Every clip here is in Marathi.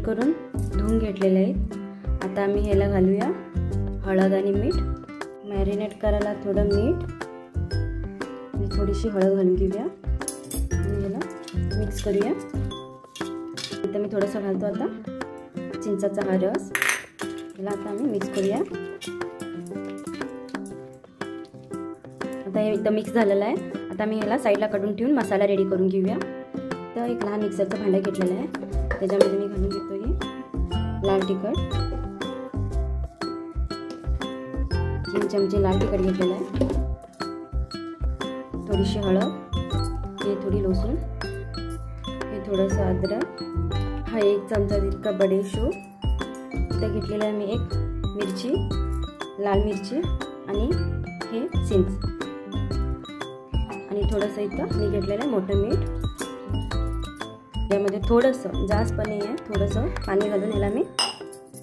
करून धुवून घेतलेले आहेत। आता आम्ही ह्याला घालूया हळद आणि मीठ। मॅरिनेट करायला थोडं मीठ आणि थोडीशी हळद घालून घेऊया आणि ह्याला मिक्स करूया। इथं मी थोडंसं घालतो आता चिंचाचा हा रस। ह्याला आता आम्ही मिक्स करूया। आता हे एकदम मिक्स झालेलं आहे। आता मी ह्याला साईडला काढून ठेवून मसाला रेडी करून घेऊया। तर एक लहान मिक्सरचं भांडं घेतलेलं आहे, त्याच्यामध्ये मी घालून घेतो हे लाल तिखट। 3 चमचे लाल तिखट घेतलेलं आहे, थोडीशी हळद, हे थोडी लसूण, हे थोडंसं अद्रक, हा 1 चमचा तितका बडीशेप, इथं घेतलेलं आहे मी एक मिरची, लाल मिरची आणि हे चिंच आणि थोडंसं इथं मी घेतलेलं आहे मोठं मीठ। यामध्ये थोडंसं जास्त पण नाही आहे, थोडंसं पाणी घालून ह्याला मी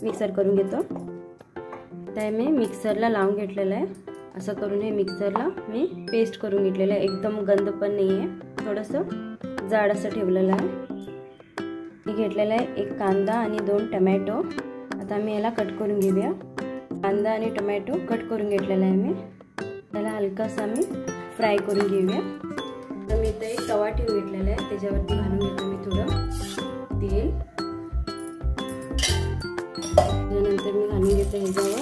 मिक्सर करून घेतो। आता मी मिक्सरला लावून घेतलेलं आहे, असं करून हे मिक्सरला मी पेस्ट करून घेतलेलं आहे। एकदम गंध पण नाही आहे, थोडंसं जाड असं ठेवलेलं आहे। मी घेतलेलं आहे 1 कांदा आणि 2 टमॅटो। आता मी याला कट करून घेऊया। कांदा आणि टमॅटो कट करून घेतलेला आहे मी, त्याला हलकासा मी फ्राय करून घेऊया। तर मी इथे एक तवा ठेवून घेतलेला आहे, त्याच्यावरती घालून घेतो मी थोडं तेल। त्यानंतर मी घालून घेतो ह्याच्यावर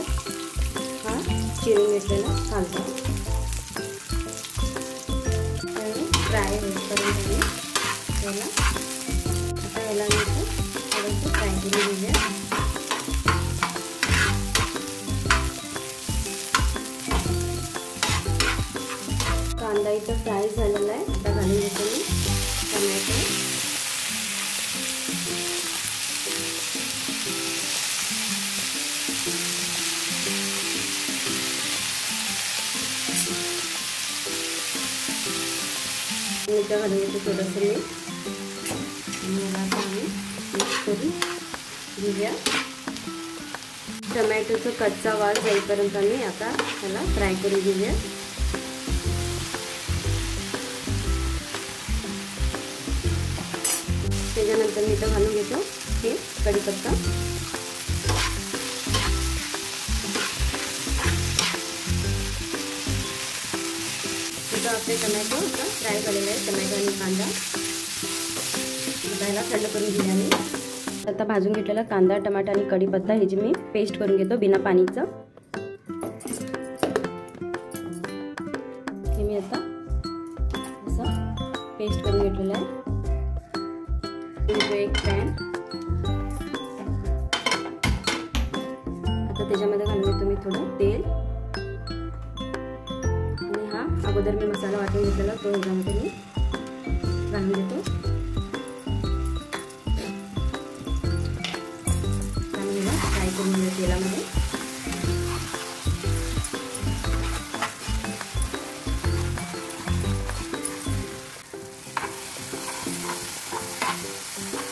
हा चिरून घेतलेला कांदा, फ्राय होईपर्यंत मी त्याला आता याला मी थोडंसं फ्राय करून घेऊया। कांदा इथं फ्राय झालेला आहे, आता घालून घेतो मी टमॅटो। इथं घालून घेतो थोडंसं मीठ आणि याला आता आम्ही मिक्स करून घेऊया। टमॅटोचा कच्चा वास जाईपर्यंत आम्ही आता ह्याला फ्राय करून घेऊया। त्याच्यानंतर मी इथं घालून घेतो हे कढीपत्ता। इथं आपले टमॅटो आता फ्राय झालेले आहे, टमॅटो आणि कांदा। आता ह्याला थंड करून घेऊया मी। आता भाजून घेतलेला कांदा, टमाटा आणि कढीपत्ता ह्याची मी पेस्ट करून घेतो बिना पाणीचं। हे मी आता असं पेस्ट करून घेतलेलं आहे। एक पॅन, आता त्याच्यामध्ये घालून घेतो मी थोडं तेल आणि हा अगोदर मी मसाला वाटून घेतलेला तो ह्याच्यामध्ये मी घालून घेतो आणि ह्याला फ्राय करून घेतो तेलामध्ये।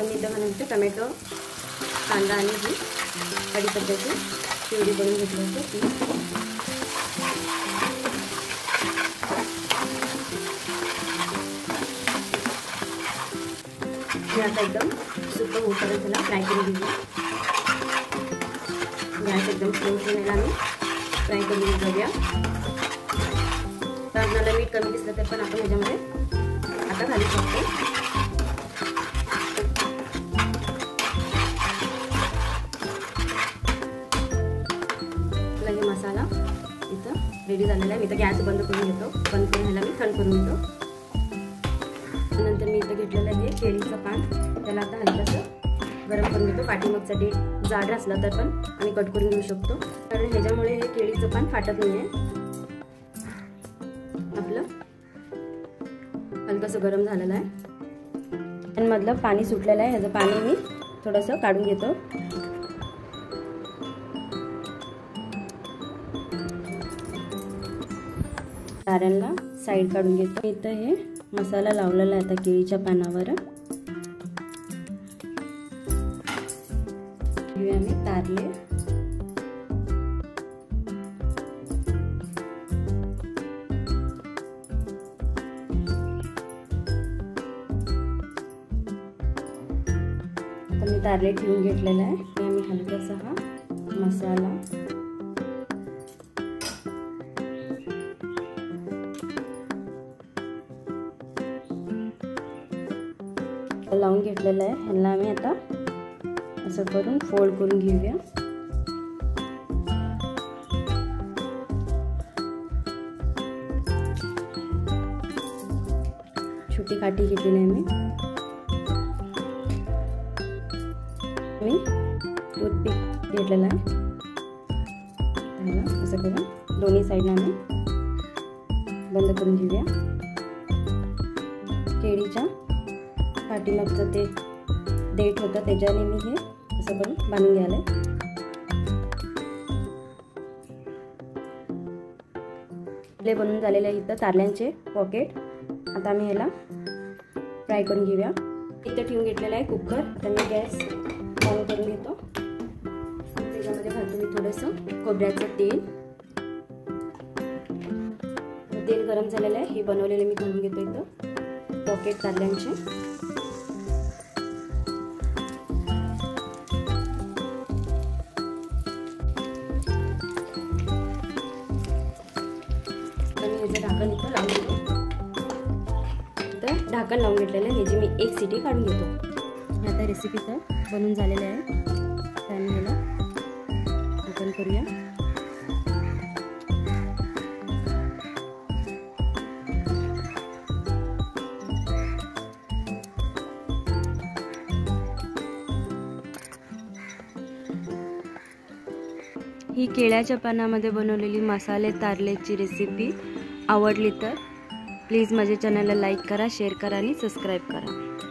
मी इथं घालून घेतो टमॅटो, कांदा आणि ही कढीपत्त्याची प्युरी करून घेतलं होतं ती। हे आता एकदम सुकं होईपर्यंत त्याला फ्राय करून घेऊया। गॅस एकदम स्लो ठेवून आम्ही फ्राय करून घेऊया। तर आपल्याला मीठ कमी दिसलं तर पण आपण ह्याच्यामध्ये आता घालू शकतो। मसाला इथं रेडी झालेला आहे। मी इथं गॅस बंद करून घेतो, बंद करून ह्याला मी थंड करून घेतो। नंतर मी इथं घेतलेलं आहे केळीचं पान, त्याला आता हलकंसं गरम करून घेतो। पाठीमागचा डेट जाड असला तर पण आम्ही कट करून घेऊ शकतो, कारण ह्याच्यामुळे हे केळीचं पान फाटत नाही आहे। आपलं हलकंसं गरम झालेलं आहे। पॅनमधलं पाणी सुटलेलं आहे, ह्याचं पाणी मी थोडंसं काढून घेतो। साऱ्यांना साईड काढून घेतो। इथं हे मसाला लावलेला आहे आता केळीच्या पानावर। घेऊया मी कारले, तारले ठेवून घेतलेला आहे आणि आम्ही हलकासा हा मसाला लावून घेतलेला आहे। ह्याला आम्ही आता असं करून फोल्ड करून घेऊया। छोटी काठी घेतली नाही मी टूथपिक घेतलेला आहे। ह्याला असं करून दोन्ही साईडला आम्ही बंद करून घेऊया। केळीच्या पाठीमागचं ते देठ होतं त्याच्याने मी हे असं करून बांधून घ्यायला। आपले बनवून झालेले आहे इथं तारल्यांचे पॉकेट। आता आम्ही ह्याला फ्राय करून घेऊया। इथं ठेवून घेतलेला आहे कुकर। आता मी गॅस ऑन करून घेतो। त्याच्यामध्ये घालतो मी थोडंसं खोबऱ्याचं तेल। तेल गरम झालेलं आहे। हे बनवलेले मी घालून घेतो इथं पॉकेट तारल्यांचे। ढाकण इथं लावून घेतो। तर ढाकण लावून घेतलेलं आहे। ह्याची मी 1 सीटी काढून घेतो। आता रेसिपी तर बनून झालेली आहे। तर आम्ही ह्याला ढाकण करूया। ही केळ्याच्या पानामध्ये बनवलेली मसाले तारलेची रेसिपी आवडली तर प्लीज माझ्या चॅनलला लाईक करा, शेअर करा आणि सबस्क्राईब करा।